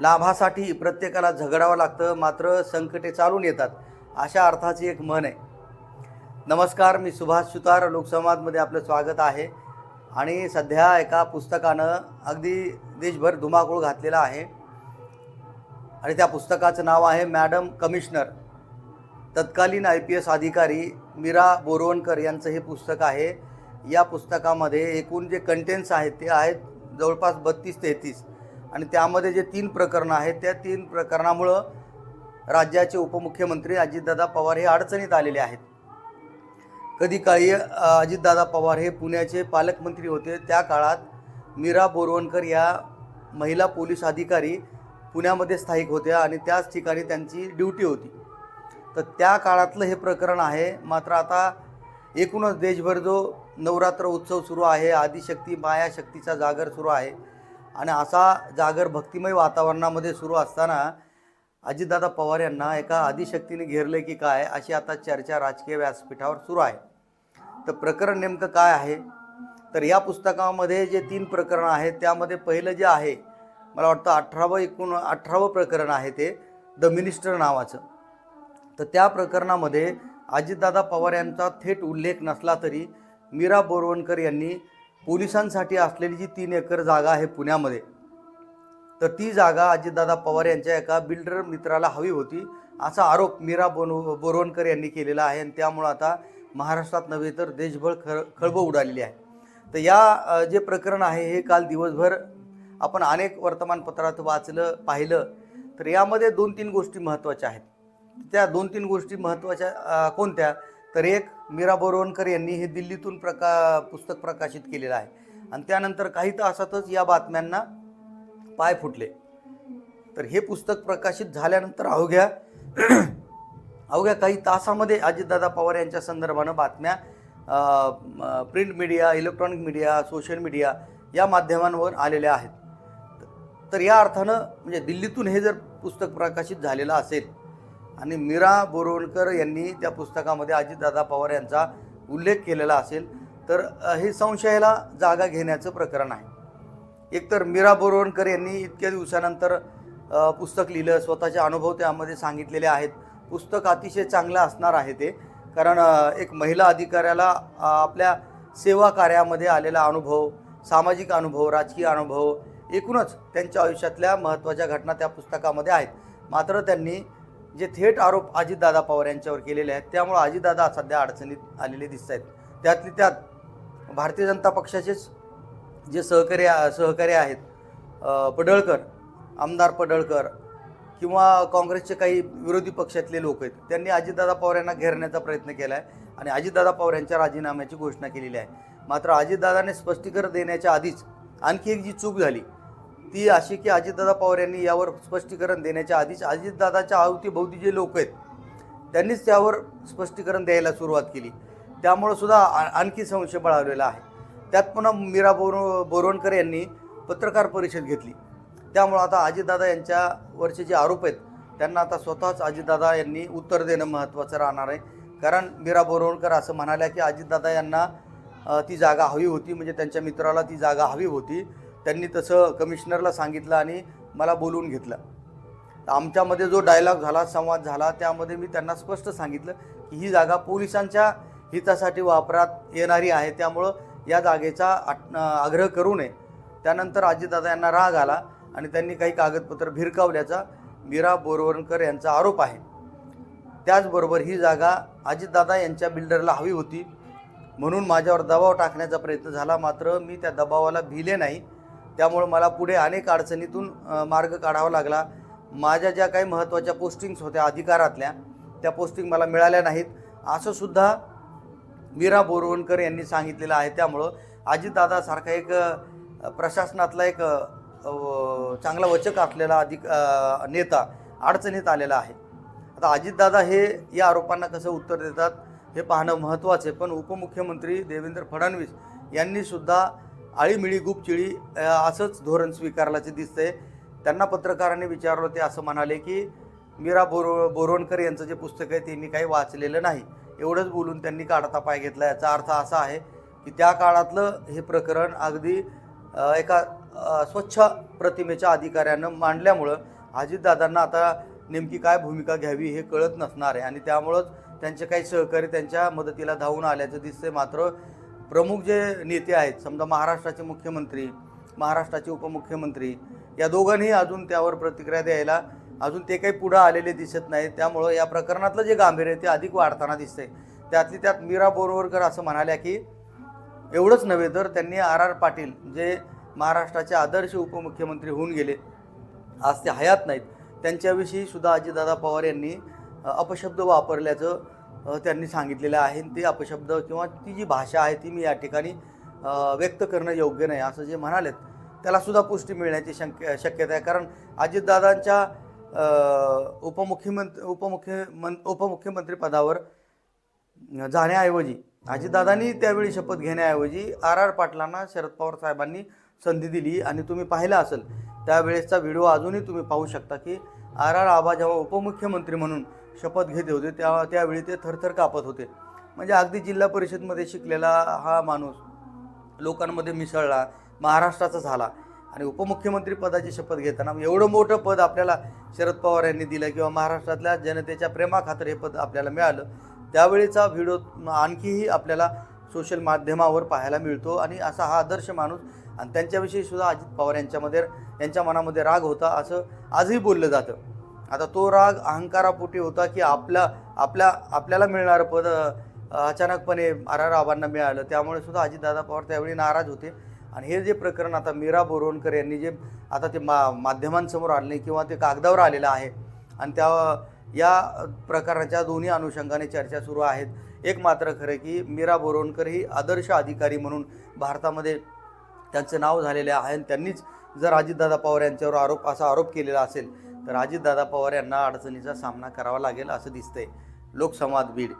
लाभासाठी प्रत्येकाला झगडावं लागतं, मात्र संकटे चालून येतात, अशा अर्थाची एक म्हण आहे. नमस्कार, मी सुभाष सुतार, लोकसंवादमध्ये आपलं स्वागत आहे. आणि सध्या एका पुस्तकानं अगदी देशभर धुमाकूळ घातलेला आहे आणि त्या पुस्तकाचं नाव आहे मॅडम कमिशनर. तत्कालीन IPS अधिकारी मीरा बोरवणकर यांचं हे पुस्तक आहे. या पुस्तकामध्ये एकूण जे कंटेंट्स आहेत ते आहेत जवळपास 32-33 आणि त्यामध्ये जे 3 प्रकरणं आहेत त्या 3 प्रकरणामुळं राज्याचे उपमुख्यमंत्री अजितदादा पवार हे अडचणीत आलेले आहेत. कधी काळी अजितदादा पवार हे पुण्याचे पालकमंत्री होते. त्या काळात मीरा बोरवणकर या महिला पोलीस अधिकारी पुण्यामध्ये स्थायिक होत्या आणि त्याच ठिकाणी त्यांची ड्युटी होती. तर त्या काळातलं हे प्रकरण आहे. मात्र आता एकूणच देशभर जो नवरात्र उत्सव सुरू आहे, आदिशक्ती मायाशक्तीचा जागर सुरू आहे आणि असा जागर भक्तिमय वातावरणामध्ये सुरू असताना अजितदादा पवार यांना एका आदिशक्तीने घेरले की काय, अशी आता चर्चा राजकीय व्यासपीठावर सुरू आहे. तर प्रकरण नेमकं काय आहे, तर या पुस्तकामध्ये जे 3 प्रकरणं आहेत त्यामध्ये पहिलं जे आहे, मला वाटतं 18वं प्रकरण आहे ते द मिनिस्टर नावाचं. तर त्या प्रकरणामध्ये अजितदादा पवार यांचा थेट उल्लेख नसला तरी मीरा बोरवणकर यांनी पोलिसांसाठी असलेली जी 3 एकर जागा आहे पुण्यामध्ये, तर ती जागा अजितदादा पवार यांच्या एका बिल्डर मित्राला हवी होती, असा आरोप मीरा बोरवणकर यांनी केलेला आहे. आणि त्यामुळं आता महाराष्ट्रात नव्हे तर देशभर खळबळ उडालेली आहे. तर या जे प्रकरण आहे हे काल दिवसभर आपण अनेक वर्तमानपत्रात वाचलं पाहिलं. तर यामध्ये 2-3 गोष्टी महत्त्वाच्या आहेत. त्या 2-3 गोष्टी महत्त्वाच्या कोणत्या, तर एक, मीरा बोरवणकर यांनी हे दिल्लीतून पुस्तक प्रकाशित केलेलं आहे आणि त्यानंतर काही तासातच या बातम्यांना पाय फुटले. तर हे पुस्तक प्रकाशित झाल्यानंतर अवघ्या काही तासामध्ये अजितदादा पवार यांच्या संदर्भानं बातम्या print media, electronic media, social media या माध्यमांवर आलेल्या आहेत. तर या अर्थानं म्हणजे दिल्लीतून हे जर पुस्तक प्रकाशित झालेलं असेल आणि मीरा बोरवणकर यांनी त्या पुस्तकामध्ये अजितदादा पवार यांचा उल्लेख केलेला असेल, तर हे संशयाला जागा घेण्याचं प्रकरण आहे. एकतर मीरा बोरवणकर यांनी इतक्या दिवसानंतर पुस्तक लिहिलं, स्वतःचे अनुभव त्यामध्ये सांगितलेले आहेत. पुस्तक अतिशय चांगलं असणार आहे ते, कारण एक महिला अधिकाऱ्याला आपल्या सेवा कार्यामध्ये आलेला अनुभव, सामाजिक अनुभव, राजकीय अनुभव, एकूणच त्यांच्या आयुष्यातल्या महत्त्वाच्या घटना त्या पुस्तकामध्ये आहेत. मात्र त्यांनी जे थेट आरोप अजितदादा पवार यांच्यावर केलेले आहेत त्यामुळे अजितदादा सध्या अडचणीत आलेले दिसत आहेत. त्यातली त्यात भारतीय जनता पक्षाचेच जे सहकारी आहेत, पडळकर, आमदार पडळकर किंवा काँग्रेसचे काही विरोधी पक्षातले लोक आहेत, त्यांनी अजितदादा पवार यांना घेरण्याचा प्रयत्न केला आहे आणि अजितदादा पवार यांच्या राजीनाम्याची घोषणा केलेली आहे. मात्र अजितदादाने स्पष्टीकरण देण्याच्या आधीच आणखी एक जी चूक झाली ती अशी की अजितदादा पवार यांनी यावर स्पष्टीकरण देण्याच्या आधीच अजितदादाच्या अवतीभोवती जे लोक आहेत त्यांनीच त्यावर स्पष्टीकरण द्यायला सुरुवात केली. त्यामुळं सुद्धा आणखी संशय बळावलेला आहे. त्यात पुन्हा मीरा बोरवणकर यांनी पत्रकार परिषद घेतली. त्यामुळं आता अजितदादा यांच्यावरचे जे आरोप आहेत त्यांना आता स्वतःच अजितदादा यांनी उत्तर देणं महत्त्वाचं राहणार आहे. कारण मीरा बोरवणकर असं म्हणाल्या की अजितदादा यांना ती जागा हवी होती, म्हणजे त्यांच्या मित्राला ती जागा हवी होती. त्यांनी तसं कमिशनरला सांगितलं आणि मला बोलवून घेतलं. आमच्यामध्ये जो डायलॉग झाला, संवाद झाला, त्यामध्ये मी त्यांना स्पष्ट सांगितलं की ही जागा पोलिसांच्या हितासाठी वापरात येणारी आहे, त्यामुळं या जागेचा आग्रह करू नये. त्यानंतर अजितदादा यांना राग आला आणि त्यांनी काही कागदपत्र भिरकावल्याचा मीरा बोरवणकर यांचा आरोप आहे. त्याचबरोबर ही जागा अजितदादा यांच्या बिल्डरला हवी होती म्हणून माझ्यावर दबाव टाकण्याचा प्रयत्न झाला, मात्र मी त्या दबावाला भिले नाही. त्यामुळे मला पुढे अनेक अडचणीतून मार्ग काढावा लागला. माझ्या ज्या काही महत्त्वाच्या पोस्टिंग्स होत्या अधिकारातल्या, त्या पोस्टिंग मला मिळाल्या नाहीत, असं सुद्धा मीरा बोरवणकर यांनी सांगितलेलं आहे. त्यामुळं अजितदादासारखा एक प्रशासनातला एक चांगला वचक असलेला नेता अडचणीत आलेला आहे. आता अजितदादा हे या आरोपांना कसं उत्तर देतात हे पाहणं महत्त्वाचं आहे. पण उपमुख्यमंत्री देवेंद्र फडणवीस यांनी सुद्धा आळीमिळी गुपचिळी असंच धोरण स्वीकारल्याचे दिसतंय. त्यांना पत्रकारांनी विचारलं, ते असं म्हणाले की मीरा बोरवणकर यांचं जे पुस्तक आहे ते मी काही वाचलेलं नाही, एवढंच बोलून त्यांनी काढता पाय घेतला. याचा अर्थ असा आहे की त्या काळातलं हे प्रकरण अगदी एका स्वच्छ प्रतिमेच्या अधिकाऱ्यानं मांडल्यामुळं अजितदादांना आता नेमकी काय भूमिका घ्यावी हे कळत नसणार आहे आणि त्यामुळंच त्यांचे काही सहकारी त्यांच्या मदतीला धावून आल्याचं दिसतंय. मात्र प्रमुख जे नेते आहेत, समजा महाराष्ट्राचे मुख्यमंत्री, महाराष्ट्राचे उपमुख्यमंत्री, या दोघांनी अजून त्यावर प्रतिक्रिया द्यायला अजून ते काही पुढं आलेले दिसत नाहीत. त्यामुळं या प्रकरणातलं जे गांभीर्य आहे ते अधिक वाढताना दिसतंय. त्यातली त्यात मीरा बोरवरकर असं म्हणाल्या की एवढंच नव्हे तर त्यांनी आर पाटील जे महाराष्ट्राचे आदर्श उपमुख्यमंत्री होऊन गेले, आज ते हयात नाहीत, त्यांच्याविषयी सुद्धा अजितदादा पवार यांनी अपशब्द वापरल्याचं त्यांनी सांगितलेलं आहे. ते अपशब्द किंवा ती जी भाषा आहे ती मी या ठिकाणी व्यक्त करणं योग्य नाही असं जे म्हणालेत त्यालासुद्धा पुष्टी मिळण्याची शक्यता आहे. कारण अजितदादांच्या उपमुख्यमंत्री पदावर जाण्याऐवजी अजितदादांनी त्यावेळी शपथ घेण्याऐवजी आर पाटलांना शरद पवार साहेबांनी संधी दिली. आणि तुम्ही पाहिला असेल त्यावेळेसचा व्हिडिओ अजूनही तुम्ही पाहू शकता की आबा जेव्हा उपमुख्यमंत्री म्हणून शपथ घेत होते त्यावेळी ते थरथर कापत होते. म्हणजे अगदी जिल्हा परिषदमध्ये शिकलेला हा माणूस लोकांमध्ये मिसळला, महाराष्ट्राचा झाला आणि उपमुख्यमंत्री पदाची शपथ घेताना एवढं मोठं पद आपल्याला शरद पवार यांनी दिलं किंवा महाराष्ट्रातल्या जनतेच्या प्रेमाखातर हे पद आपल्याला मिळालं. त्यावेळीचा व्हिडिओ आणखीही आपल्याला सोशल माध्यमावर पाहायला मिळतो आणि असा हा आदर्श माणूस आणि त्यांच्याविषयी सुद्धा अजित पवार यांच्या मनामध्ये राग होता असं आजही बोललं जातं. आता तो राग अहंकारापोटी होता की आपल्याला मिळणारं पद अचानकपणे आबांना मिळालं, त्यामुळे सुद्धा अजितदादा पवार त्यावेळी नाराज होते. आणि हे जे प्रकरण आता मीरा बोरवणकर यांनी जे आता ते माध्यमांसमोर आले किंवा ते कागदावर आलेलं आहे आणि या प्रकरणाच्या दोन्ही अनुषंगाने चर्चा सुरू आहेत. एक मात्र खरं की मीरा बोरवणकर ही आदर्श अधिकारी म्हणून भारतामध्ये त्यांचं नाव झालेले आहे आणि त्यांनीच जर अजितदादा पवार यांच्यावर असा आरोप केलेला असेल तर अजितदादा पवार यांना अडचणीचा सामना करावा लागेल असं दिसतंय. लोकसंवाद बीड.